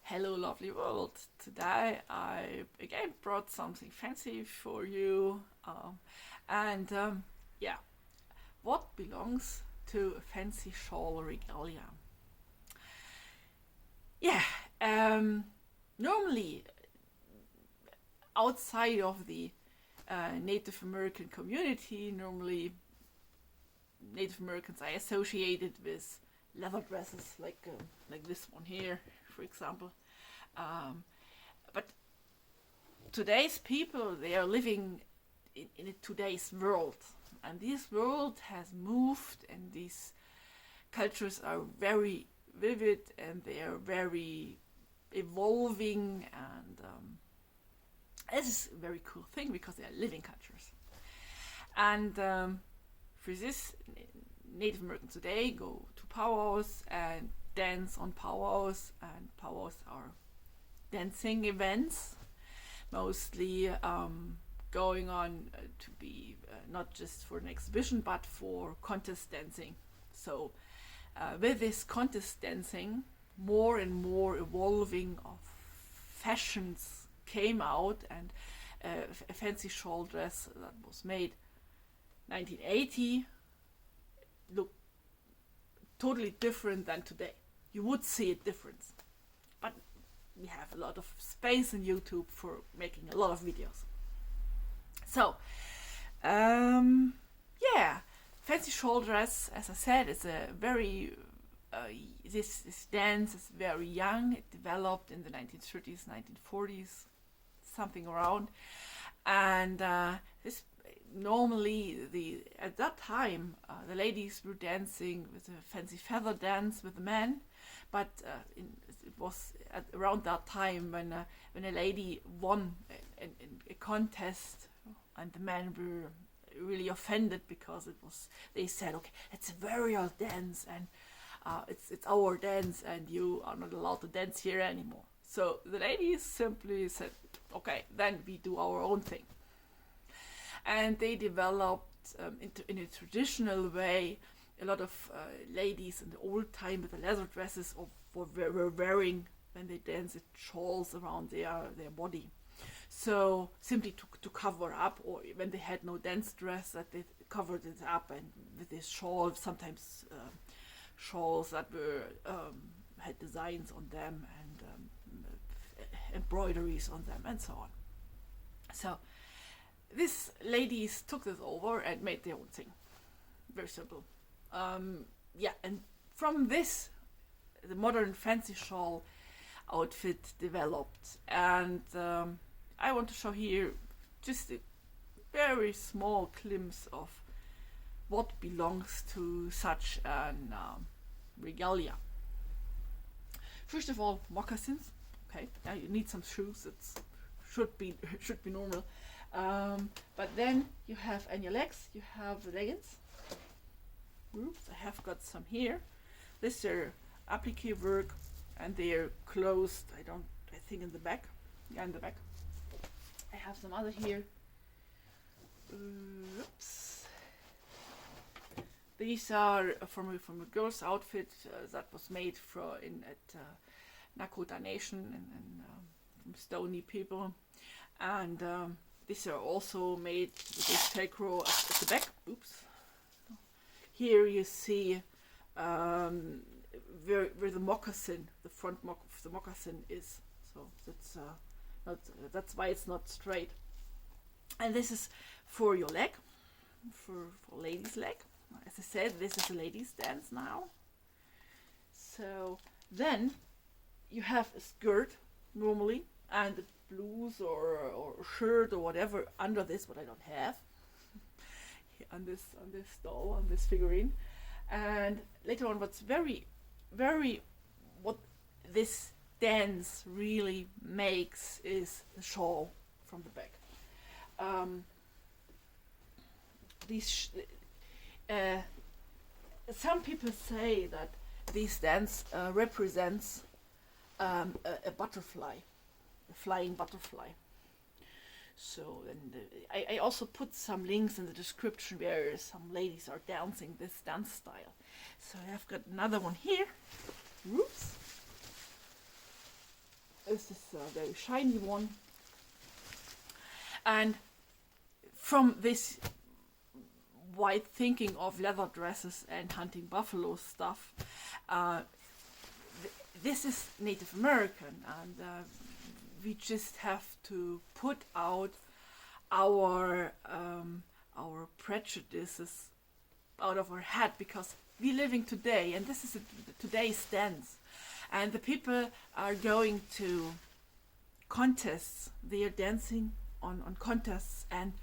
Hello, lovely world. Today I again brought something fancy for you. And yeah, what belongs to a fancy shawl regalia? Yeah, normally outside of the Native American community, normally Native Americans are associated with leather dresses like this one here, for example. Um, but today's people, they are living in today's world, and this world has moved, and these cultures are very vivid and they are very evolving, and this is a very cool thing because they are living cultures. And for this, Native Americans today go to powwows and dance on powwows, and powwows are dancing events, mostly going on to be not just for an exhibition but for contest dancing. So with this contest dancing, more and more evolving of fashions came out, and a fancy shawl dress that was made 1980 looked totally different than today. You would see a difference, but we have a lot of space on YouTube for making a lot of videos. So, yeah, fancy shawl dress, as I said, is a very this dance is very young. It developed in the 1930s, 1940s, something around, and this normally at that time the ladies were dancing with a fancy feather dance with the men, but it was around that time when a lady won a contest, and the men were really offended because they said, okay, it's a very old dance, and it's our dance, and you are not allowed to dance here anymore. So the ladies simply said, okay, then we do our own thing. And they developed in a traditional way. A lot of ladies in the old time with the leather dresses were wearing, when they danced, shawls around their body. So simply to cover up, or when they had no dance dress, that they covered it up, and with this shawl, sometimes shawls that were had designs on them, and embroideries on them, and so on. So these ladies took this over and made their own thing. Very simple. Yeah, and from this, the modern fancy shawl outfit developed. And I want to show here just a very small glimpse of what belongs to such an regalia. First of all, moccasins. Okay, now you need some shoes. It should be normal. But then you have on your legs, you have the leggings. Oops, I have got some here. This are applique work, and they are closed. I think in the back. Yeah, in the back. I have some other here. Oops. These are from a girl's outfit that was made at Nakota Nation and from Stony people, and these are also made with this velcro at the back. Oops. Here you see where the moccasin, the front of the moccasin is. So that's why it's not straight. And this is for your leg, for ladies' leg. As I said, this is a ladies' dance now. So then you have a skirt normally, and a blouse or shirt or whatever under this, what I don't have. on this doll, on this figurine. And later on, what's what this dance really makes is the shawl from the back. Some people say that this dance represents a butterfly, a flying butterfly. So, and I also put some links in the description where some ladies are dancing this dance style. So I've got another one here. Oops. This is a very shiny one. And from this wide thinking of leather dresses and hunting buffalo stuff, this is Native American, and we just have to put out our prejudices out of our head, because we're living today, and this is today's dance, and the people are going to contests. They are dancing on contests, and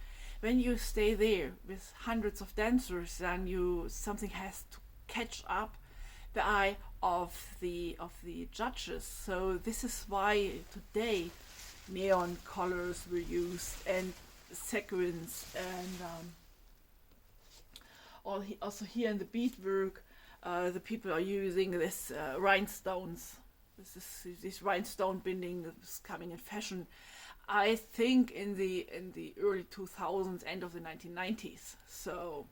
when you stay there with hundreds of dancers, then something has to catch up the eye of the judges. So this is why today neon colors were used, and sequins, and also here in the beadwork, the people are using this rhinestones. This rhinestone binding is coming in fashion, I think, in the early 2000s, end of the 1990s. So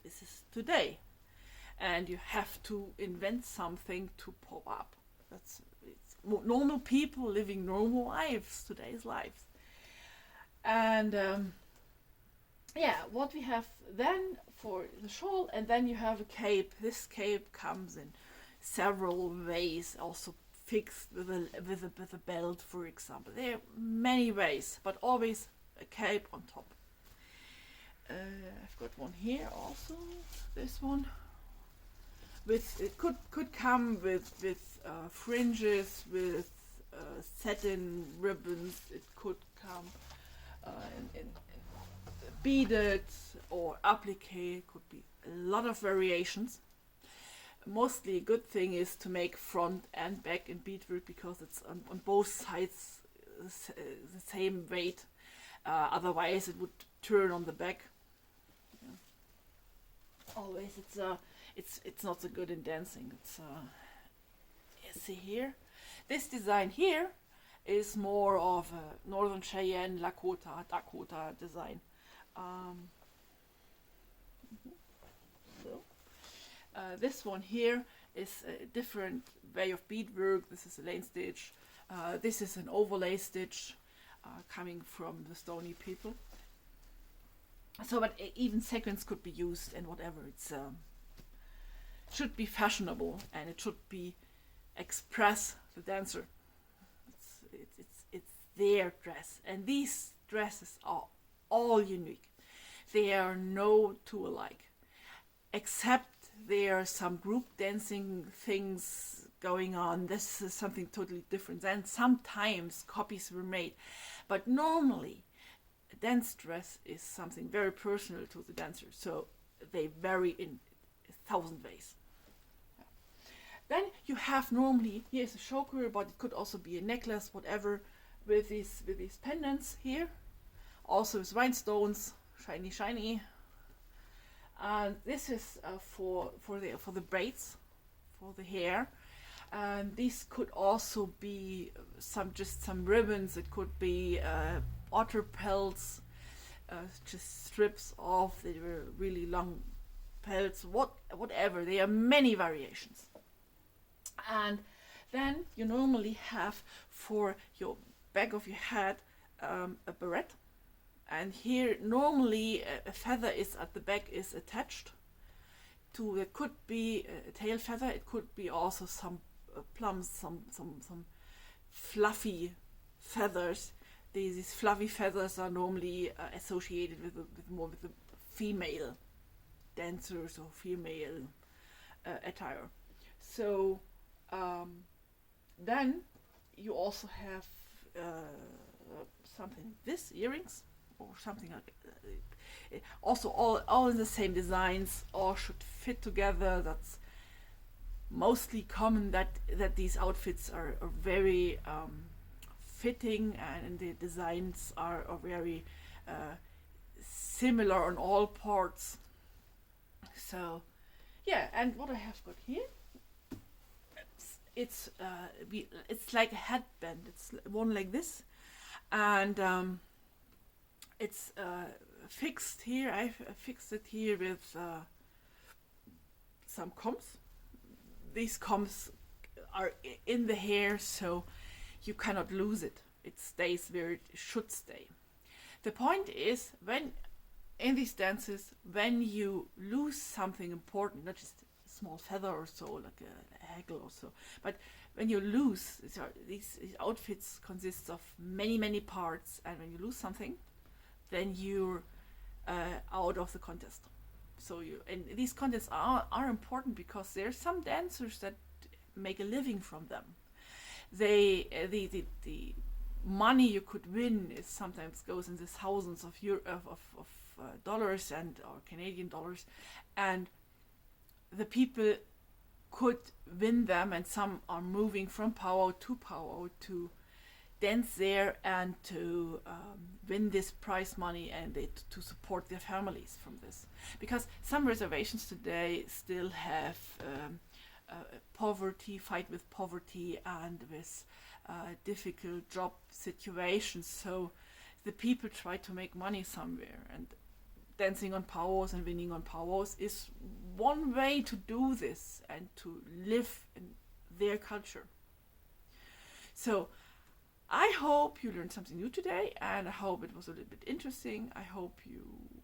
this is today, and you have to invent something to pop up. It's normal people living normal lives, today's lives. And what we have then for the shawl, and then you have a cape. This cape comes in several ways, also fixed with a belt, for example. There are many ways, but always a cape on top. I've got one here also. This one, it could come with fringes, with satin ribbons. It could come in beaded or applique. It could be a lot of variations. Mostly a good thing is to make front and back in beadwork, because it's on both sides the same weight. Otherwise, it would turn on the back. Yeah. Always, it's not so good in dancing. It's you see here, this design here is more of a Northern Cheyenne, Dakota design. This one here is a different way of beadwork. This is a lane stitch. This is an overlay stitch coming from the Stony people. So, but even sequins could be used, and whatever. It's should be fashionable, and it should be express the dancer. It's their dress, and these dresses are all unique. They are no two alike, except there are some group dancing things going on. This is something totally different. And sometimes copies were made, but normally a dance dress is something very personal to the dancer, so they vary in 1,000 ways. Then you have normally, here's a choker, but it could also be a necklace, whatever, with these pendants here, also with rhinestones, shiny. And this is for the braids, for the hair. And these could also be some ribbons. It could be otter pelts, just strips off. They were really long pelts. Whatever. There are many variations. And then you normally have for your back of your head a beret. And here normally a feather is at the back, is attached to, it could be a tail feather, it could be also some plums, some fluffy feathers. These fluffy feathers are normally associated with more with the female dancers or female attire. So then you also have something like this, earrings, or something like also all in the same designs, all should fit together. That's mostly common, that these outfits are very fitting, and the designs are very similar on all parts. So yeah, and what I have got here, it's like a headband. It's one like this, and it's fixed here. I've fixed it here with some combs. These combs are in the hair, so you cannot lose it. It stays where it should stay. The point is, when in these dances, when you lose something important, not just a small feather or so, like a haggle or so, but when you lose, these outfits consist of many parts, and when you lose something, then you're out of the contest. So and these contests are important because there's some dancers that make a living from them. The money you could win is sometimes goes in the thousands of dollars or Canadian dollars, and the people could win them, and some are moving from powwow to dance there and to win this prize money, and to support their families from this. Because some reservations today still have fight with poverty and with difficult job situations. So the people try to make money somewhere, and dancing on powwows and winning on powwows is one way to do this and to live in their culture. So I hope you learned something new today, and I hope it was a little bit interesting. I hope you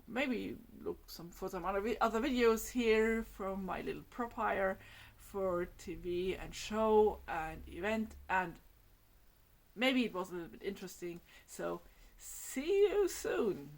maybe look for some other videos here from my little prop hire for TV and show and event, and maybe it was a little bit interesting. So see you soon.